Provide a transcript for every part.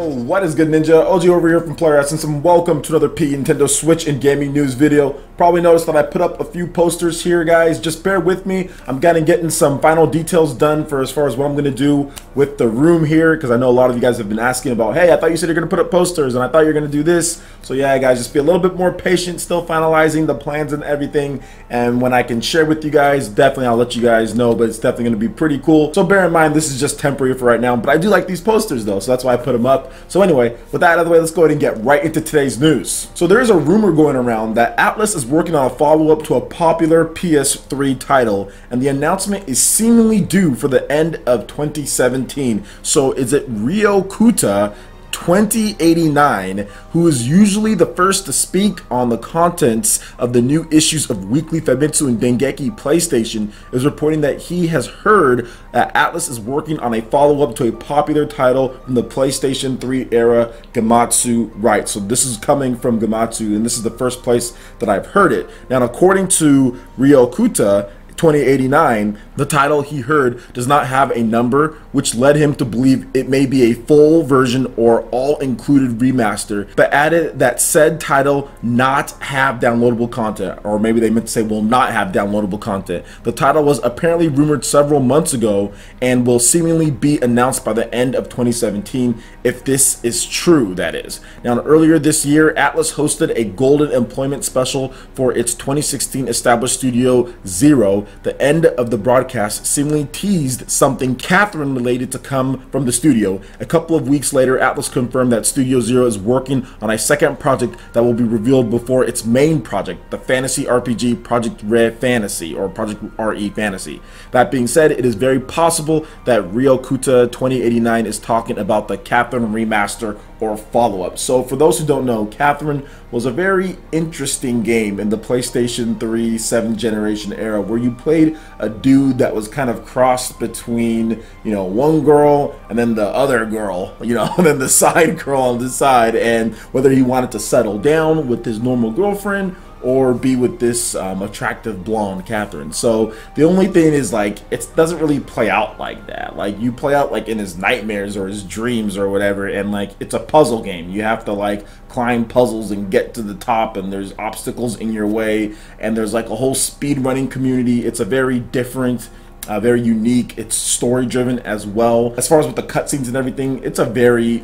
What is good, Ninja? OG over here from Player Essence, and welcome to another Nintendo Switch and gaming news video. Probably noticed that I put up a few posters here, guys. Just bear with me. I'm getting some final details done for as far as what I'm going to do with the room here, because I know a lot of you guys have been asking about, hey, I thought you said you're going to put up posters, and I thought you were going to do this. So yeah, guys, just be a little bit more patient, still finalizing the plans and everything. And when I can share with you guys, definitely I'll let you guys know, but it's definitely going to be pretty cool. So bear in mind, this is just temporary for right now, but I do like these posters though, so that's why I put them up. So anyway, with that out of the way, let's go ahead and get right into today's news. So there is a rumor going around that Atlus is working on a follow-up to a popular PS3 title, and the announcement is seemingly due for the end of 2017. So is it Ryokuta 2089, who is usually the first to speak on the contents of the new issues of Weekly Famitsu and Dengeki PlayStation, is reporting that he has heard that Atlus is working on a follow-up to a popular title from the PlayStation 3 era, Gematsu. Right, so this is coming from Gematsu, and this is the first place that I've heard it. Now, according to Ryokuta 2089, the title he heard does not have a number, which led him to believe it may be a full version or all-included remaster, but added that said title not have downloadable content, or maybe they meant to say will not have downloadable content. The title was apparently rumored several months ago and will seemingly be announced by the end of 2017, if this is true, that is. Now, earlier this year, Atlus hosted a Golden Employment Special for its 2016 established Studio Zero. The end of the broadcast seemingly teased something Catherine related to come from the studio. A couple of weeks later, Atlus confirmed that Studio Zero is working on a second project that will be revealed before its main project, the fantasy RPG Project Re Fantasy, or Project RE Fantasy. That being said, it is very possible that Ryokuta 2089 is talking about the Catherine remaster or follow-up. So for those who don't know, Catherine was a very interesting game in the PlayStation 3 7th generation era, where you played a dude that was kind of crossed between, you know, one girl and then the other girl, you know, and then the side girl on the side, and whether he wanted to settle down with his normal girlfriend or be with this attractive blonde Catherine. So the only thing is, like, it doesn't really play out like that. Like, you play out like in his nightmares or his dreams or whatever, and like it's a puzzle game. You have to like climb puzzles and get to the top, and there's obstacles in your way, and there's like a whole speed running community. It's a very different, very unique. It's story driven as well. As far as with the cutscenes and everything, it's a very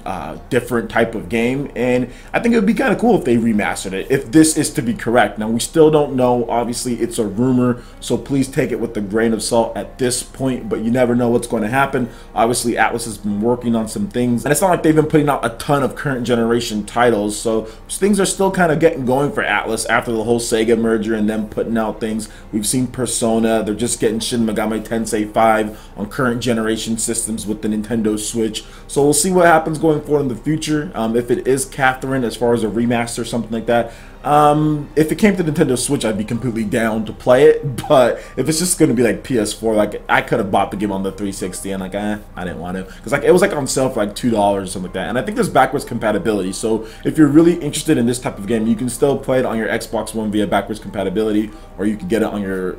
different type of game, and I think it would be kind of cool if they remastered it, if this is to be correct. Now, we still don't know. Obviously, it's a rumor, so please take it with a grain of salt at this point, but you never know what's going to happen. Obviously, Atlus has been working on some things, and it's not like they've been putting out a ton of current generation titles, so things are still kind of getting going for Atlus after the whole Sega merger and them putting out things. We've seen Persona. They're just getting Shin Megami Tensei 5 on current generation systems with the Nintendo Switch. So we'll see what happens going forward in the future. If it is Catherine as far as a remaster or something like that, if it came to Nintendo Switch, I'd be completely down to play it. But if it's just going to be like PS4, like I could have bought the game on the 360, and like I didn't want to, because like it was like on sale for like $2 or something like that. And I think there's backwards compatibility, so if you're really interested in this type of game, you can still play it on your Xbox One via backwards compatibility, or you can get it on your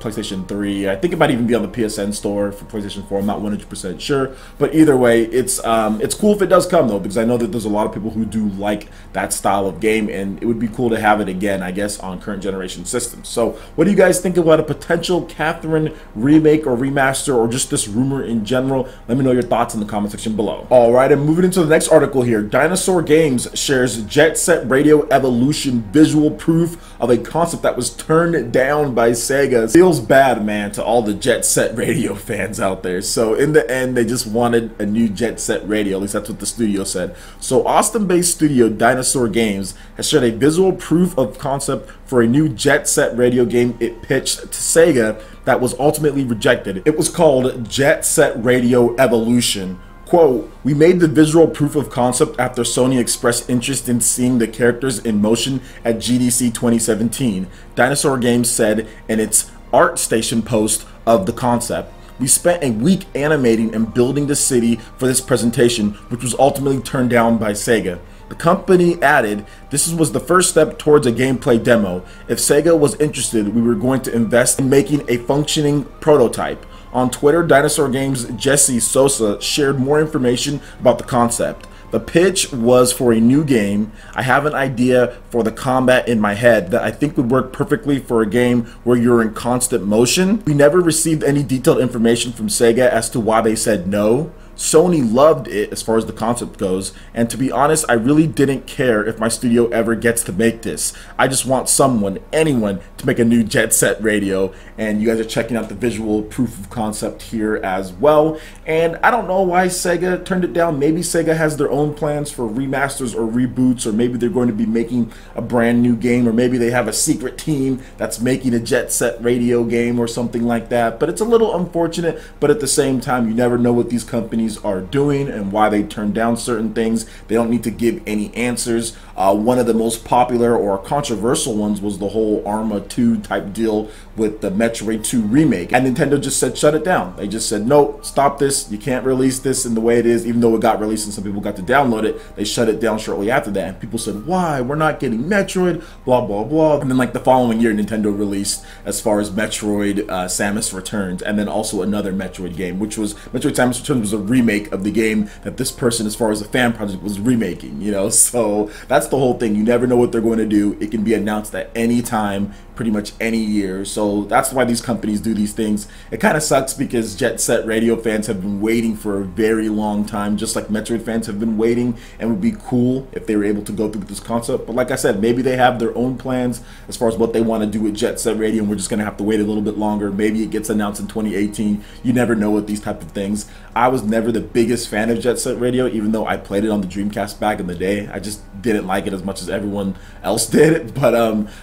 PlayStation 3. I think it might even be on the PSN store for PlayStation 4. I'm not 100% sure, but either way, it's cool if it does come though, because I know that there's a lot of people who do like that style of game, and it would be cool to have it again, I guess, on current generation systems. So what do you guys think about a potential Catherine remake or remaster, or just this rumor in general? Let me know your thoughts in the comment section below. Alright, and moving into the next article here, Dinosaur Games shares Jet Set Radio Evolution visual proof of a concept that was turned down by Sega. Feels bad, man, to all the Jet Set Radio fans out there. So in the end, they just wanted a new Jet Set Radio, at least that's what the studio said. So Austin-based studio Dinosaur Games has shared a visual proof of concept for a new Jet Set Radio game it pitched to Sega that was ultimately rejected. It was called Jet Set Radio Evolution. Quote, "We made the visual proof of concept after Sony expressed interest in seeing the characters in motion at GDC 2017, Dinosaur Games said in its ArtStation post of the concept. We spent a week animating and building the city for this presentation, which was ultimately turned down by Sega. The company added, this was the first step towards a gameplay demo. If Sega was interested, we were going to invest in making a functioning prototype. On Twitter, Dinosaur Games' Jesse Sosa shared more information about the concept. The pitch was for a new game. I have an idea for the combat in my head that I think would work perfectly for a game where you're in constant motion. We never received any detailed information from Sega as to why they said no. Sony loved it as far as the concept goes, and to be honest, I really didn't care if my studio ever gets to make this. I just want someone, anyone, to make a new Jet Set Radio, and you guys are checking out the visual proof of concept here as well. And I don't know why Sega turned it down. Maybe Sega has their own plans for remasters or reboots, or maybe they're going to be making a brand new game, or maybe they have a secret team that's making a Jet Set Radio game or something like that. But it's a little unfortunate, but at the same time, you never know what these companies are doing and why they turn down certain things. They don't need to give any answers. One of the most popular or controversial ones was the whole Arma 2 type deal with the Metroid 2 remake, and Nintendo just said shut it down. They just said no, stop this, you can't release this in the way it is. Even though it got released and some people got to download it, they shut it down shortly after that, and people said why, we're not getting Metroid, blah blah blah. And then like the following year, Nintendo released as far as Metroid Samus Returns, and then also another Metroid game, which was Metroid Samus Returns was a remake of the game that this person, as far as a fan project, was remaking, you know. So that's the whole thing. You never know what they're going to do. It can be announced at any time, pretty much any year. So that's why these companies do these things. It kind of sucks because Jet Set Radio fans have been waiting for a very long time, just like Metroid fans have been waiting, and it would be cool if they were able to go through with this concept. But like I said, maybe they have their own plans as far as what they want to do with Jet Set Radio, and we're just going to have to wait a little bit longer. Maybe it gets announced in 2018. You never know with these type of things. I was never the biggest fan of Jet Set Radio, even though I played it on the Dreamcast back in the day. I just didn't like it as much as everyone else did. But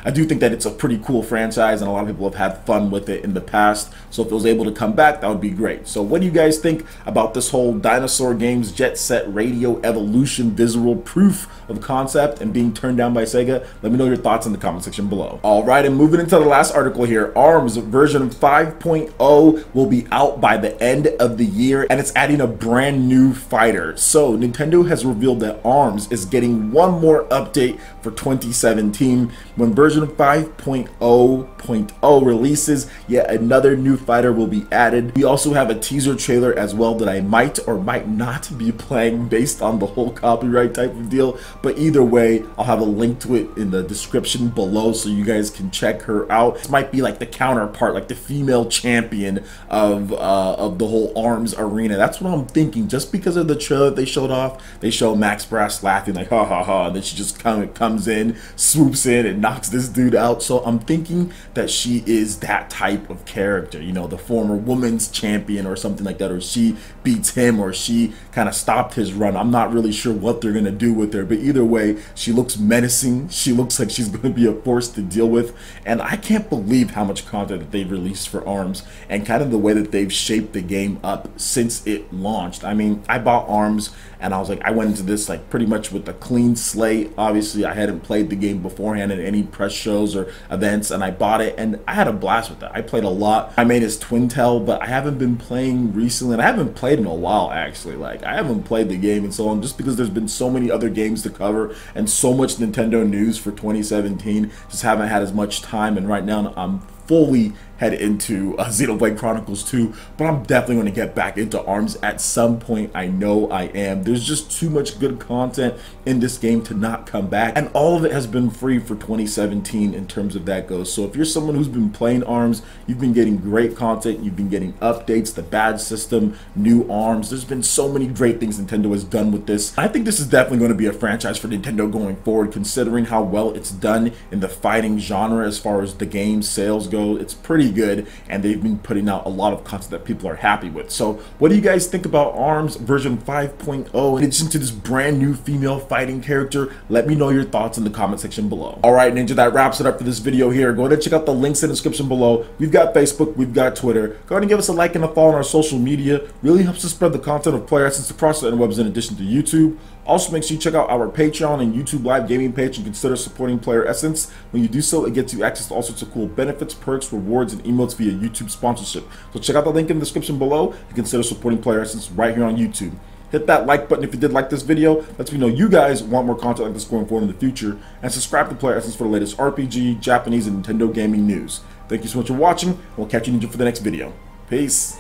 I do think that it's a pretty cool franchise, and a lot of people have had fun with it in the past. So if it was able to come back, that would be great. So what do you guys think about this whole Dinosaur Games Jet Set Radio Evolution visual proof of concept and being turned down by Sega? Let me know your thoughts in the comment section below. Alright, and moving into the last article here, ARMS version 5.0 will be out by the end of the year, and it's adding a brand new fighter. So Nintendo has revealed that ARMS is getting one more update for 2017. When version 5.0.0 releases, yet another new fighter will be added. We also have a teaser trailer as well that I might or might not be playing based on the whole copyright type of deal, but either way, I'll have a link to it in the description below so you guys can check her out. This might be like the counterpart, like the female champion of the whole ARMS arena. That's what I'm thinking. Just because of the trailer they showed off, they show Max Brass laughing like ha ha ha, and then she just comes in, swoops in, and knocks this dude out. So I'm thinking that she is that type of character, you know, the former women's champion or something like that, or she beats him, or she kind of stopped his run. I'm not really sure what they're gonna do with her, but either way, she looks menacing. She looks like she's gonna be a force to deal with, and I can't believe how much content that they've released for ARMS and kind of the way that they've shaped the game up since it launched. I mean, I bought ARMS and I was like, I went into this like pretty much with a clean slate. Obviously, I hadn't played the game beforehand at any press shows or events, and I bought it and I had a blast with it. I played a lot. I made his Twintel, but I haven't been playing recently, and I haven't played in a while actually. Like, I haven't played the game in so long, just because there's been so many other games to cover and so much Nintendo news for 2017. Just haven't had as much time, and right now I'm fully head into Xenoblade Chronicles 2, but I'm definitely going to get back into ARMS at some point. I know I am. There's just too much good content in this game to not come back, and all of it has been free for 2017 in terms of that goes. So if you're someone who's been playing ARMS, you've been getting great content, you've been getting updates, the badge system, new ARMS. There's been so many great things Nintendo has done with this. I think this is definitely going to be a franchise for Nintendo going forward, considering how well it's done in the fighting genre as far as the game sales go. It's pretty good, and they've been putting out a lot of content that people are happy with. So what do you guys think about ARMS version 5.0 in addition to this brand new female fighting character? Let me know your thoughts in the comment section below. Alright, Ninja, that wraps it up for this video here. Go ahead and check out the links in the description below. We've got Facebook, we've got Twitter. Go ahead and give us a like and a follow on our social media. Really helps us spread the content of Player Essence across the interwebs in addition to YouTube. Also, make sure you check out our Patreon and YouTube live gaming page and consider supporting Player Essence. When you do so, it gets you access to all sorts of cool benefits, perks, rewards, and emotes via YouTube sponsorship. So check out the link in the description below and consider supporting Player Essence right here on YouTube. Hit that like button if you did like this video. Lets me know you guys want more content like this going forward in the future. And subscribe to Player Essence for the latest RPG, Japanese, and Nintendo gaming news. Thank you so much for watching. We'll catch you, Ninja, for the next video. Peace.